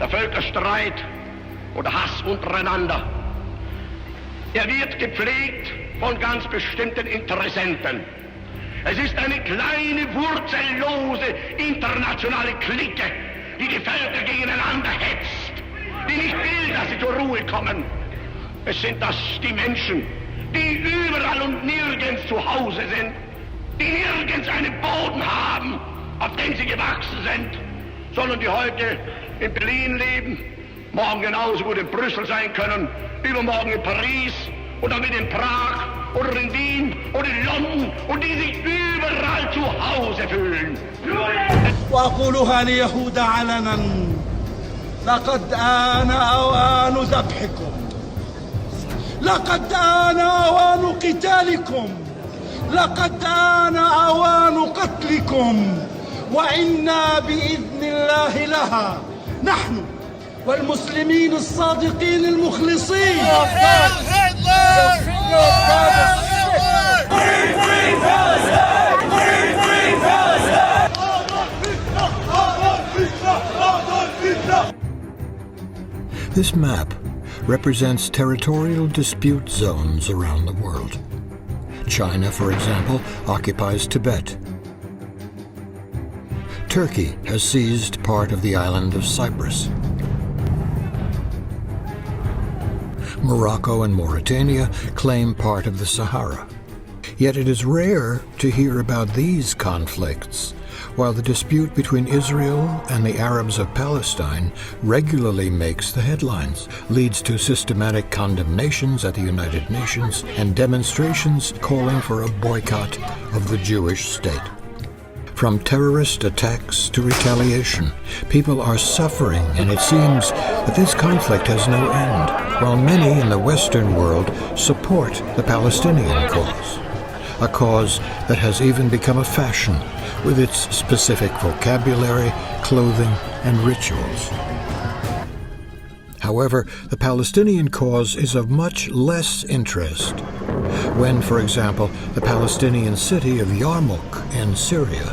der Völkerstreit oder Hass untereinander, er wird gepflegt von ganz bestimmten Interessenten. Es ist eine kleine, wurzellose, internationale Clique, die die Völker gegeneinander hetzt, die nicht will, dass sie zur Ruhe kommen. Es sind das die Menschen, die überall und nirgends zu Hause sind, die nirgends einen Boden haben, auf den sie gewachsen sind, sondern die heute in Berlin leben, morgen genauso gut in Brüssel sein können, übermorgen in Paris oder mit in Prag oder in Wien oder in London und die sich überall zu Hause fühlen. وأقولها ليهود علنا لقد آن أوان ذبحكم لقد آن أوان قتالكم لقد آن أوان قتلكم وإنا بإذن الله لها نحن والمسلمين الصادقين المخلصين. This map represents territorial dispute zones around the world. China, for example, occupies Tibet. Turkey has seized part of the island of Cyprus. Morocco and Mauritania claim part of the Sahara. Yet it is rare to hear about these conflicts, while the dispute between Israel and the Arabs of Palestine regularly makes the headlines, leads to systematic condemnations at the United Nations, and demonstrations calling for a boycott of the Jewish state. From terrorist attacks to retaliation, people are suffering, and it seems that this conflict has no end, while many in the Western world support the Palestinian cause, a cause that has even become a fashion with its specific vocabulary, clothing, and rituals. However, the Palestinian cause is of much less interest when, for example, the Palestinian city of Yarmouk in Syria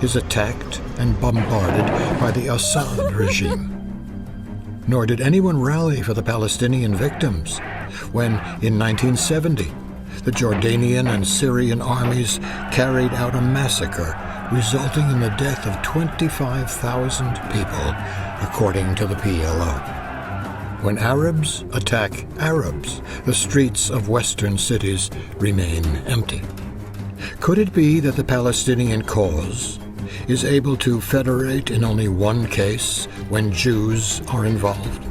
is attacked and bombarded by the Assad regime. Nor did anyone rally for the Palestinian victims when, in 1970, the Jordanian and Syrian armies carried out a massacre resulting in the death of 25,000 people, according to the PLO. When Arabs attack Arabs, the streets of Western cities remain empty. Could it be that the Palestinian cause is able to federate in only one case when Jews are involved?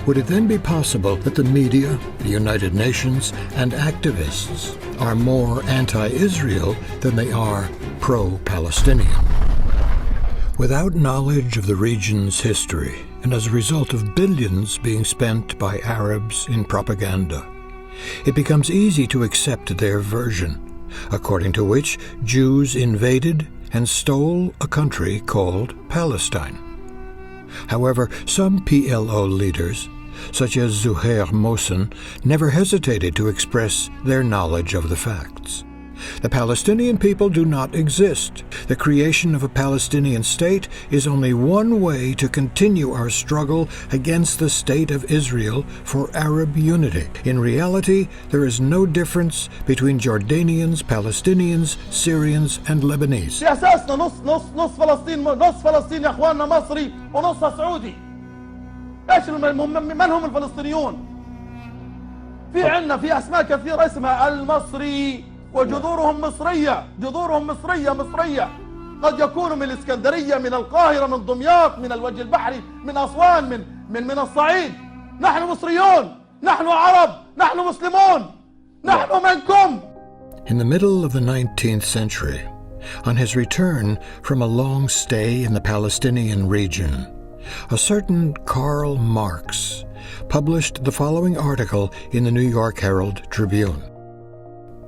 Would it then be possible that the media, the United Nations, and activists are more anti-Israel than they are pro-Palestinian? Without knowledge of the region's history, and as a result of billions being spent by Arabs in propaganda, it becomes easy to accept their version, according to which Jews invaded and stole a country called Palestine. However, some PLO leaders, such as Zuhair Mohsen, never hesitated to express their knowledge of the facts. The Palestinian people do not exist. The creation of a Palestinian state is only one way to continue our struggle against the state of Israel for Arab unity. In reality, there is no difference between Jordanians, Palestinians, Syrians, and Lebanese. في أساسنا نص فلسطين يا أخواننا مصري ونصها سعودي. إيش من هم الفلسطينيون؟ في عندنا في أسماء كثيرة اسمها المصري وجذورهم مصرية، جذورهم مصرية. قد يكونوا من الإسكندرية، من القاهرة، من دمياط، من الوجه البحري، من أسوان، من الصعيد. نحن مصريون، نحن عرب، نحن مسلمون، نحن منكم. In the middle of the 19th century, on his return from a long stay in the Palestinian region, a certain Karl Marx published the following article in the New York Herald Tribune.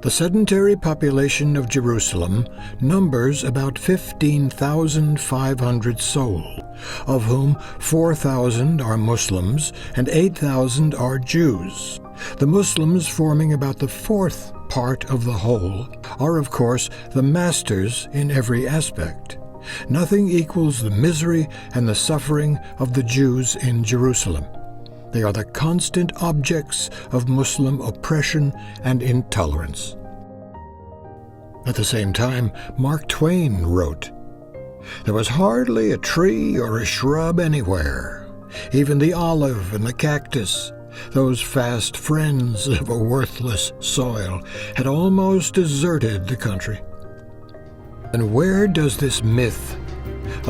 The sedentary population of Jerusalem numbers about 15,500 souls, of whom 4,000 are Muslims and 8,000 are Jews. The Muslims, forming about the fourth part of the whole, are of course the masters in every aspect. Nothing equals the misery and the suffering of the Jews in Jerusalem. They are the constant objects of Muslim oppression and intolerance. At the same time, Mark Twain wrote, "There was hardly a tree or a shrub anywhere. Even the olive and the cactus, those fast friends of a worthless soil, had almost deserted the country." And where does this myth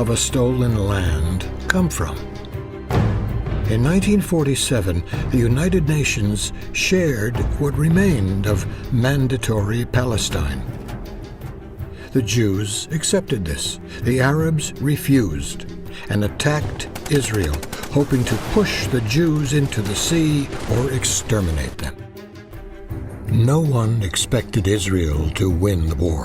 of a stolen land come from? In 1947, the United Nations shared what remained of mandatory Palestine. The Jews accepted this. The Arabs refused and attacked Israel, hoping to push the Jews into the sea or exterminate them. No one expected Israel to win the war.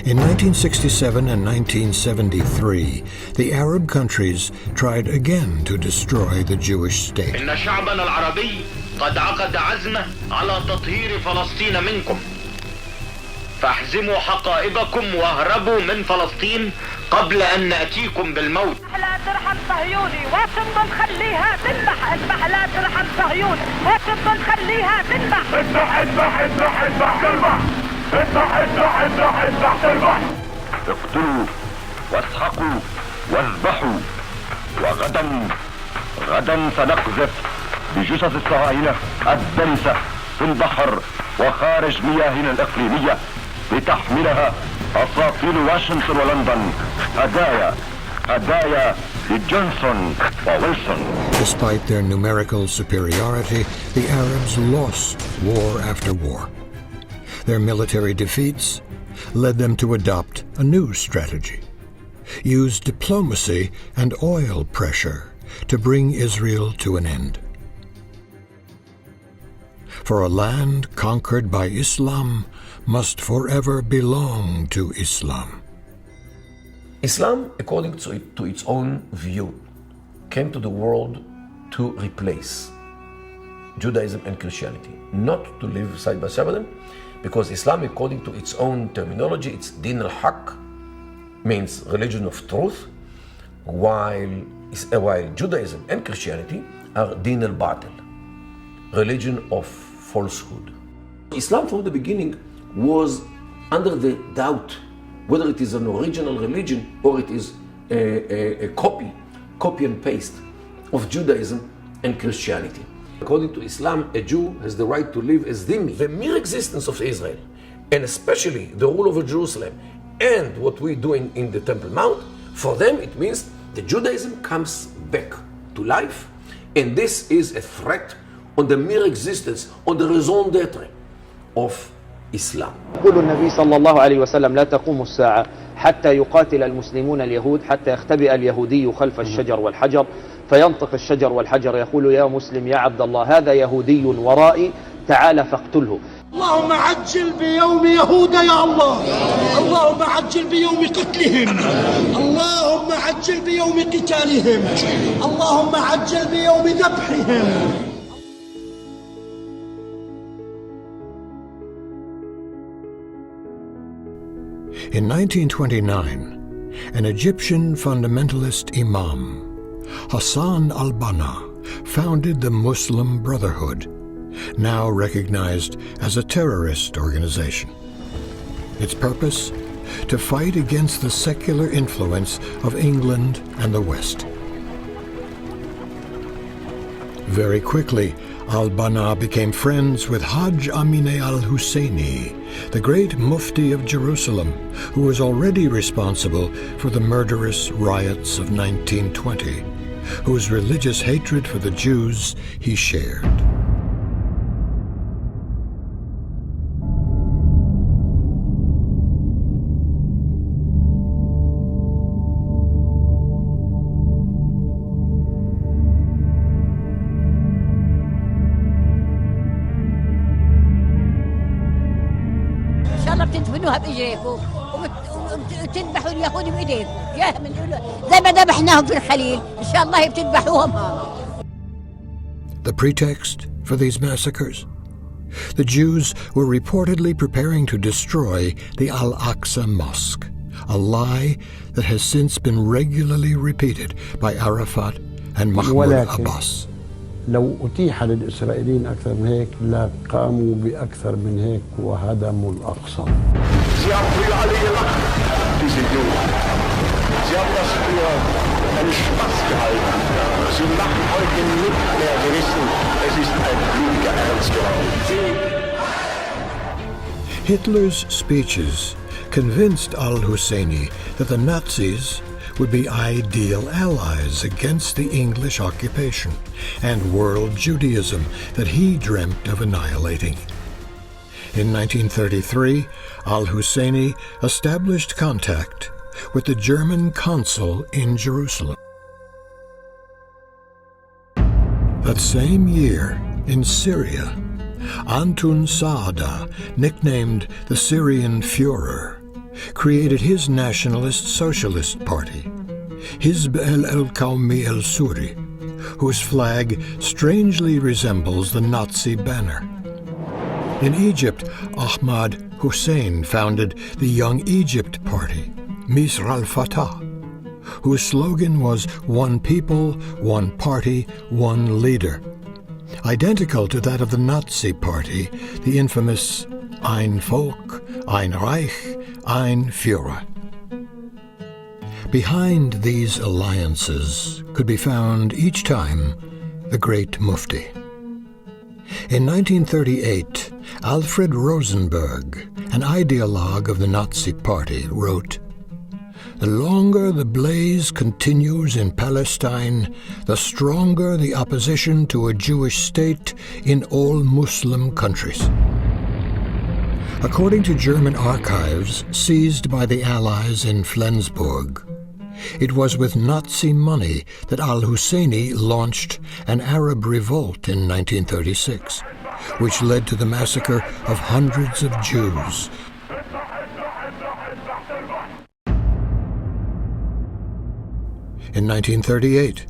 In 1967 and 1973, the Arab countries tried again to destroy the Jewish state. إن شعبنا العربي قد عقد عزمه على تطهير فلسطين منكم. فاحزموا حقائبكم واهربوا من فلسطين قبل أن نأتيكم بالموت. لا ترحم صهيوني وتفضل خليها تذبح. اذبح لا ترحم صهيوني وتفضل خليها تذبح. اذبح اذبح اذبح اذبح تذبح. اذبح اذبح اذبح اذبح تذبح. اقتلوا واسحقوا واذبحوا، وغدا سنقذف بجثث الصهاينة الدنسة في البحر وخارج مياهنا الإقليمية لتحملها أساطيل واشنطن ولندن هدايا لجونسون وويلسون. Despite their numerical superiority, the Arabs lost war after war. Their military defeats led them to adopt a new strategy. Use diplomacy and oil pressure to bring Israel to an end. For a land conquered by Islam must forever belong to Islam. Islam, according to its own view, came to the world to replace Judaism and Christianity, not to live side by side with them, because Islam, according to its own terminology, it's Din al-Haq, means religion of truth, while Judaism and Christianity are Din al-Batil, religion of falsehood. Islam from the beginning was under the doubt whether it is an original religion or it is a copy and paste of Judaism and Christianity. According to Islam, a Jew has the right to live as dhimmi. The mere existence of Israel, and especially the rule over Jerusalem and what we're doing in the Temple Mount, for them it means the Judaism comes back to life, and this is a threat on the mere existence, on the raison d'être of Islam. يقول النبي صلى الله عليه وسلم: لا تقوم الساعة حتى يقاتل المسلمون اليهود، حتى يختبئ اليهودي خلف الشجر والحجر، فينطق الشجر والحجر يقول: يا مسلم يا عبد الله، هذا يهودي ورائي، تعال فاقتله. اللهم عجل بيوم يهود يا الله، اللهم عجل بيوم قتلهم، اللهم عجل بيوم قتالهم، اللهم عجل بيوم ذبحهم. In 1929, an Egyptian fundamentalist imam, Hassan al-Banna, founded the Muslim Brotherhood, now recognized as a terrorist organization. Its purpose? To fight against the secular influence of England and the West. Very quickly, al-Banna became friends with Hajj Amineh al-Husseini, the great Mufti of Jerusalem, who was already responsible for the murderous riots of 1920, whose religious hatred for the Jews he shared. بتدفنوها بايديكم وتذبحوا اليهود بايديكم زي ما ذبحناهم في الخليل، ان شاء الله بتذبحوهم. The pretext for these massacres? The Jews were reportedly preparing to destroy the Al-Aqsa Mosque, a lie that has since been regularly repeated by Arafat and Mahmoud Abbas. لو أتيح للإسرائيليين أكثر من هيك لقاموا بأكثر من هيك وهدموا الأقصى. Sie haben früher alle gelacht, diese Juden. Sie haben das für einen Spaß gehalten. Sie lachen heute nicht mehr. Sie wissen, es ist ein blutiger Ernst geworden. Hitler's speeches convinced al-Husseini that the Nazis would be ideal allies against the English occupation and world Judaism that he dreamt of annihilating. In 1933, al-Husseini established contact with the German consul in Jerusalem. That same year, in Syria, Antun Saada, nicknamed the Syrian Führer, created his nationalist socialist party, Hizb el-Qawmi el-Suri, whose flag strangely resembles the Nazi banner. In Egypt, Ahmad Hussein founded the Young Egypt Party, Misr al-Fatah, whose slogan was "One people, one party, one leader," identical to that of the Nazi Party, the infamous Ein Volk, Ein Reich, Ein Führer. Behind these alliances could be found each time the great Mufti. In 1938, Alfred Rosenberg, an ideologue of the Nazi Party, wrote, "The longer the blaze continues in Palestine, the stronger the opposition to a Jewish state in all Muslim countries." According to German archives seized by the Allies in Flensburg, it was with Nazi money that al-Husseini launched an Arab revolt in 1936, which led to the massacre of hundreds of Jews. In 1938,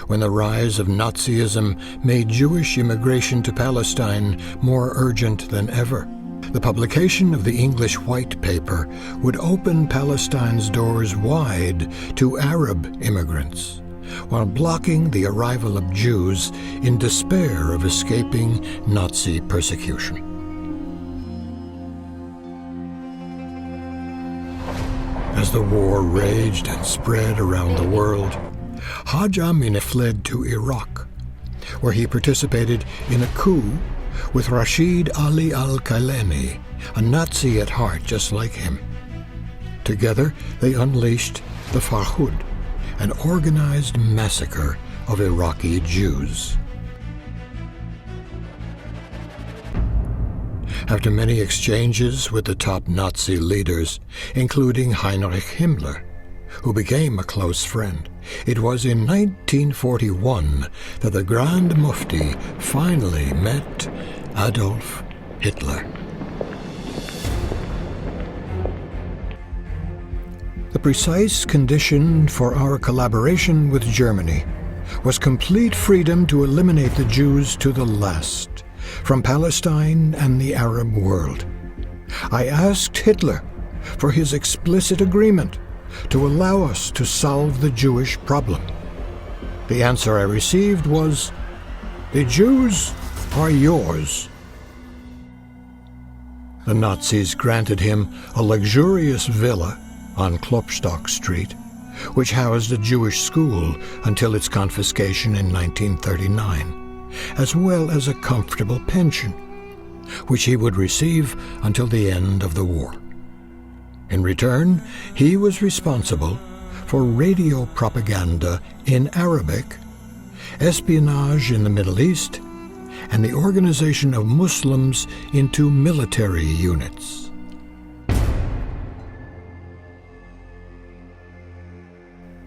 when the rise of Nazism made Jewish immigration to Palestine more urgent than ever, the publication of the English White Paper would open Palestine's doors wide to Arab immigrants, while blocking the arrival of Jews in despair of escaping Nazi persecution. As the war raged and spread around the world, Haj Amin fled to Iraq, where he participated in a coup with Rashid Ali al-Kailani, a Nazi at heart just like him. Together, they unleashed the Farhud, an organized massacre of Iraqi Jews. After many exchanges with the top Nazi leaders, including Heinrich Himmler, who became a close friend, it was in 1941 that the Grand Mufti finally met Adolf Hitler. The precise condition for our collaboration with Germany was complete freedom to eliminate the Jews to the last from Palestine and the Arab world. I asked Hitler for his explicit agreement to allow us to solve the Jewish problem. The answer I received was, "The Jews are yours." The Nazis granted him a luxurious villa on Klopstock Street, which housed a Jewish school until its confiscation in 1939, as well as a comfortable pension, which he would receive until the end of the war. In return, he was responsible for radio propaganda in Arabic, espionage in the Middle East, and the organization of Muslims into military units.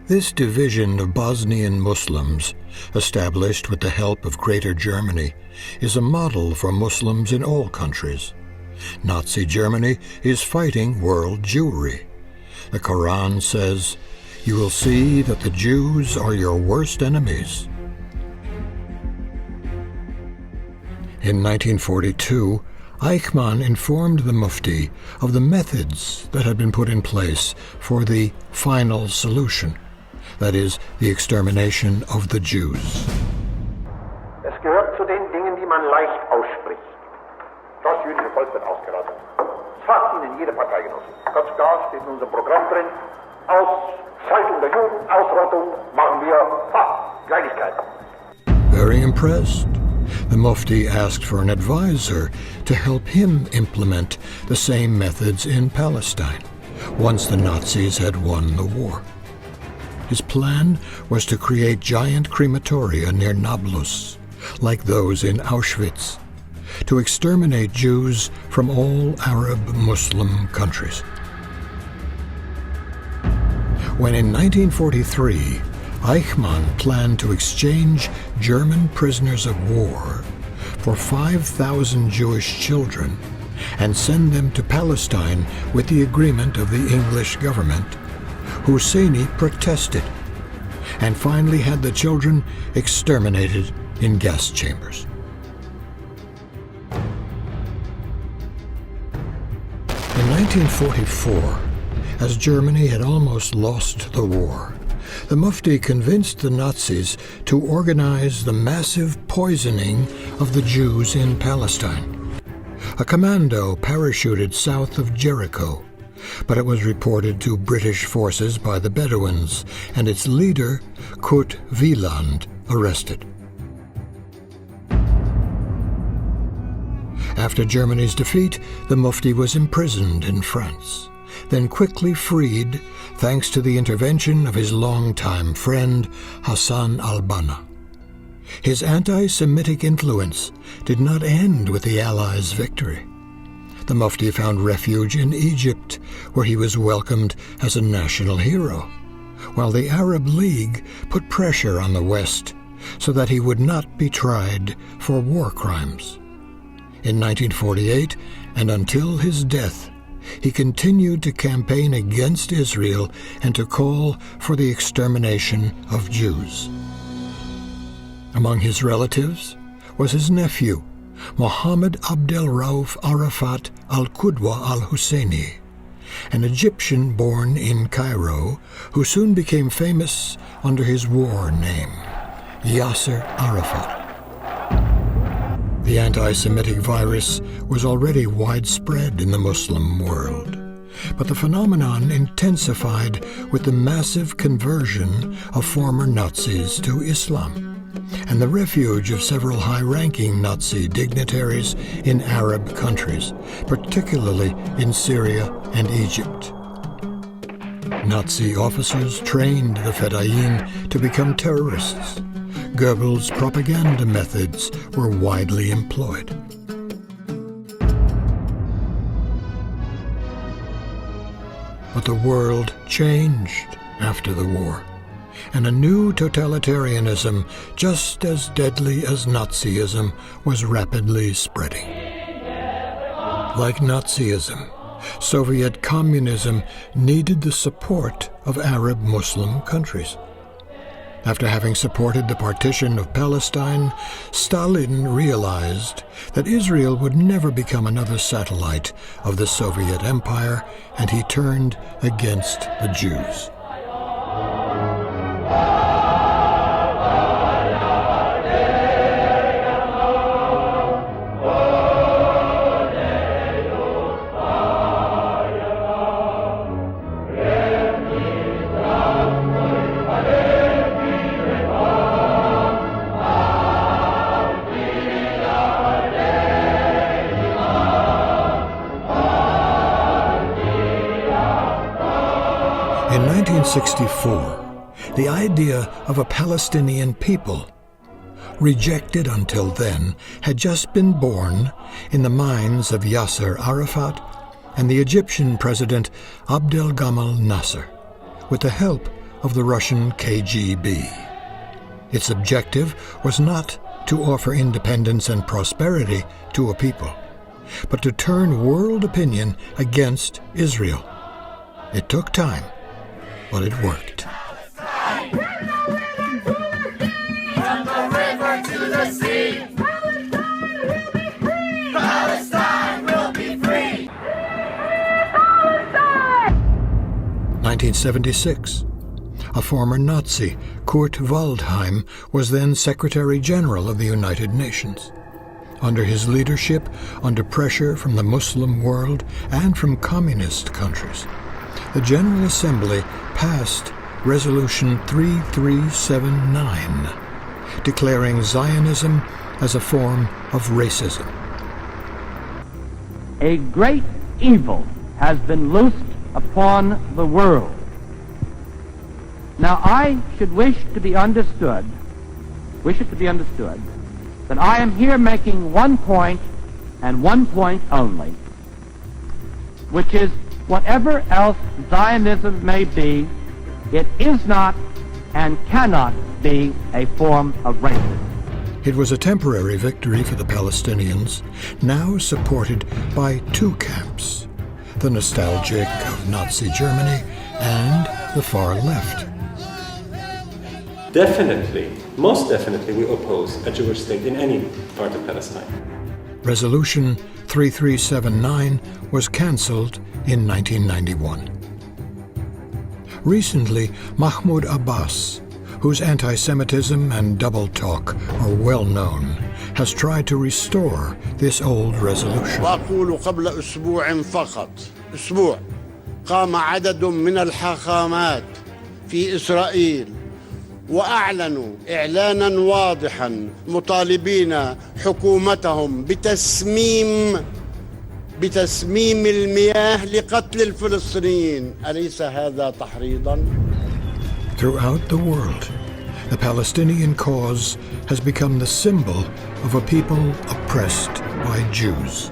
This division of Bosnian Muslims, established with the help of Greater Germany, is a model for Muslims in all countries. Nazi Germany is fighting world Jewry. The Quran says, "You will see that the Jews are your worst enemies." In 1942, Eichmann informed the Mufti of the methods that had been put in place for the final solution, that is, the extermination of the Jews. Es gehört zu den Dingen, die man leicht ausspricht. Das jüdische Volk wird ausgerottet. Das sagt Ihnen jede Parteigenosse. Ganz klar steht in unserem Programm drin, Ausschaltung der Juden, Ausrottung machen wir, Kleinigkeit. Very impressed, the Mufti asked for an advisor to help him implement the same methods in Palestine, once the Nazis had won the war. His plan was to create giant crematoria near Nablus, like those in Auschwitz, to exterminate Jews from all Arab Muslim countries. When in 1943, Eichmann planned to exchange German prisoners of war for 5,000 Jewish children and send them to Palestine with the agreement of the English government, Husseini protested and finally had the children exterminated in gas chambers. In 1944, as Germany had almost lost the war, the Mufti convinced the Nazis to organize the massive poisoning of the Jews in Palestine. A commando parachuted south of Jericho, but it was reported to British forces by the Bedouins, and its leader, Kurt Wieland, arrested. After Germany's defeat, the Mufti was imprisoned in France, then quickly freed thanks to the intervention of his longtime friend Hassan al-Banna. His anti-Semitic influence did not end with the Allies' victory. The Mufti found refuge in Egypt, where he was welcomed as a national hero, while the Arab League put pressure on the West so that he would not be tried for war crimes. In 1948, and until his death, he continued to campaign against Israel and to call for the extermination of Jews. Among his relatives was his nephew, Mohammed Abdel Rauf Arafat al-Qudwa al-Husseini, an Egyptian born in Cairo who soon became famous under his war name, Yasser Arafat. The anti-Semitic virus was already widespread in the Muslim world, but the phenomenon intensified with the massive conversion of former Nazis to Islam and the refuge of several high-ranking Nazi dignitaries in Arab countries, particularly in Syria and Egypt. Nazi officers trained the Fedayeen to become terrorists. Goebbels' propaganda methods were widely employed. But the world changed after the war, and a new totalitarianism, just as deadly as Nazism, was rapidly spreading. Like Nazism, Soviet communism needed the support of Arab Muslim countries. After having supported the partition of Palestine, Stalin realized that Israel would never become another satellite of the Soviet Empire, and he turned against the Jews. In 1964, the idea of a Palestinian people, rejected until then, had just been born in the minds of Yasser Arafat and the Egyptian president Abdel Gamal Nasser, with the help of the Russian KGB. Its objective was not to offer independence and prosperity to a people, but to turn world opinion against Israel. It took time, but it worked. From the river to the sea, Palestine! 1976. A former Nazi, Kurt Waldheim, was then Secretary General of the United Nations. Under his leadership, under pressure from the Muslim world and from communist countries, the General Assembly passed Resolution 3379, declaring Zionism as a form of racism. A great evil has been loosed upon the world. Now I should wish it to be understood that I am here making one point and one point only, which is whatever else Zionism may be, it is not and cannot be a form of racism. It was a temporary victory for the Palestinians, now supported by two camps, the nostalgic of Nazi Germany and the far left. Definitely, most definitely, we oppose a Jewish state in any part of Palestine. Resolution 3379 was cancelled in 1991. Recently, Mahmoud Abbas, whose anti-Semitism and double talk are well known, has tried to restore this old resolution. وأقول قبل أسبوع فقط قام عدد من الحاخامات في إسرائيل وأعلنوا إعلانا واضحا مطالبين حكومتهم بتسميم المياه لقتل الفلسطينيين. أليس هذا تحريضا؟ Throughout the world, the Palestinian cause has become the symbol of a people oppressed by Jews.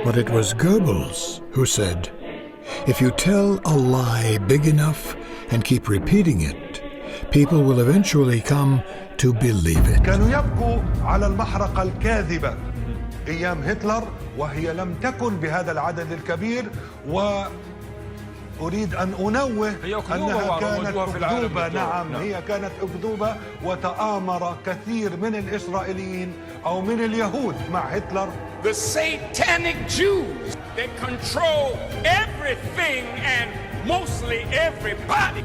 But it was Goebbels who said, if you tell a lie big enough and keep repeating it, people will eventually come to believe it. كانوا يبقوا على المحرقة الكاذبة أيام هتلر وهي لم تكن بهذا العدد الكبير، وأريد أن أنوه أنها كانت أكذوبة. نعم، هي كانت أكذوبة، وتآمر كثير من الإسرائيليين أو من اليهود مع هتلر. The satanic Jews that control everything and mostly everybody.